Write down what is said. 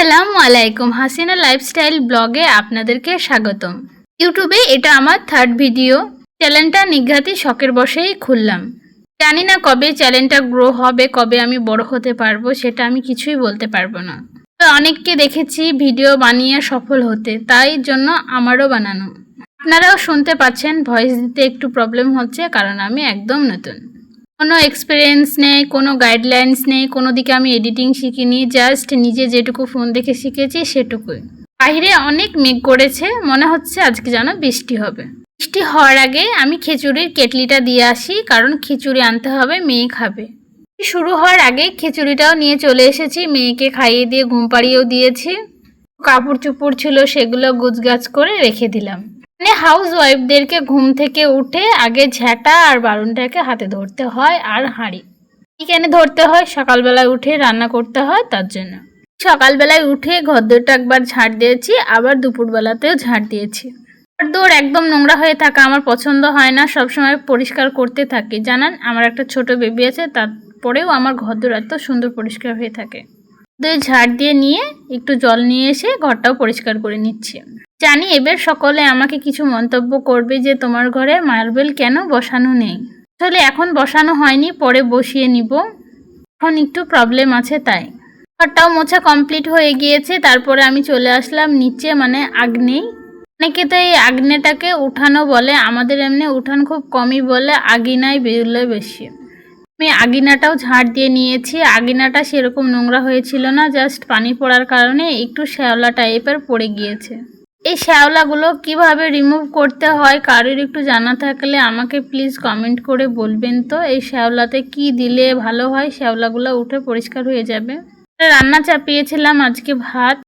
আসসালামু আলাইকুম, হাসিনা লাইফস্টাইল ব্লগে আপনাদেরকে স্বাগতম। ইউটিউবে এটা আমার থার্ড ভিডিও। চ্যানেলটা নিঘাতি শখের বশেই খুললাম। জানি না কবে চ্যানেলটা গ্রো হবে, কবে আমি বড় হতে পারবো, সেটা আমি কিছুই বলতে পারবো না। তো অনেককে দেখেছি ভিডিও বানিয়ে সফল হতে, তাই জন্য আমারও বানানো। আপনারাও শুনতে পাচ্ছেন ভয়েস দিতে একটু প্রবলেম হচ্ছে, কারণ আমি একদম নতুন। কোনো এক্সপিরিয়েন্স নেই, কোনো গাইডলাইন্স নেই, কোনো দিকে আমি এডিটিং শিখিনি, জাস্ট নিজে যেটুকু ফোন দেখে শিখেছি সেটুকুই। বাইরে অনেক মেঘ করেছে, মনে হচ্ছে আজকে যেন বৃষ্টি হবে। বৃষ্টি হওয়ার আগে আমি খিচুড়ির কেটলিটা দিয়ে আসি, কারণ খিচুড়ি আনতে হবে, মেয়ে খাবে। শুরু হওয়ার আগে খিচুড়িটাও নিয়ে চলে এসেছি, মেয়েকে খাইয়ে দিয়ে ঘুম পাড়িয়েও দিয়েছি। কাপড় চোপড় ছিল সেগুলো গুছগাছ করে রেখে দিলাম। হাউস ওয়াইফদেরকে ঘুম থেকে উঠে আগে ঝ্যাঁটা আর বারুনটাকে হাতে ধরতে হয়, আর হাঁড়ি কেন ধরতে হয়, সকালবেলায় উঠে রান্না করতে হয়, তার জন্য। সকালবেলায় উঠে ঘরদোরটা একবার ঝাড় দিয়েছি, আবার দুপুরবেলাতেও ঝাড় দিয়েছি। ঘরদোর একদম নোংরা হয়ে থাকা আমার পছন্দ হয় না, সবসময় পরিষ্কার করতে থাকি। জানান আমার একটা ছোট বেবি আছে, তারপরেও আমার ঘরদোর এত সুন্দর পরিষ্কার হয়ে থাকে। ঝাড় দিয়ে নিয়ে একটু জল নিয়ে এসে ঘরটাও পরিষ্কার করে নিচ্ছি। জানি এবার সকলে আমাকে কিছু মন্তব্য করবে যে তোমার ঘরে মার্বেল কেন বসানো নেই। আসলে এখন বসানো হয়নি, পরে বসিয়ে নিব, এখন একটু প্রবলেম আছে তাই। ঘরটাও মোছা কমপ্লিট হয়ে গিয়েছে, তারপরে আমি চলে আসলাম নিচে, মানে আগ্নেয়। অনেকে তো এই আগ্নেটাকে উঠানো বলে, আমাদের এমনি উঠান খুব কমই বলে, আগিনায় বেরোলে বেশি। আমি আগিনাটাও ঝাড় দিয়ে নিয়েছি। আগিনাটা সেরকম নোংরা হয়েছিল না, জাস্ট পানি পড়ার কারণে একটু শ্যাওলা টাইপের পড়ে গিয়েছে। এই শ্যাওলাগুলো কিভাবে রিমুভ করতে হয়, কারোর একটু জানা থাকলে আমাকে প্লিজ কমেন্ট করে বলবেন তো। এই শ্যাওলাতে কি দিলে ভালো হয়, শ্যাওলাগুলো উঠে পরিষ্কার হয়ে যাবে। রান্না চাপিয়েছিলাম আজকে ভাত,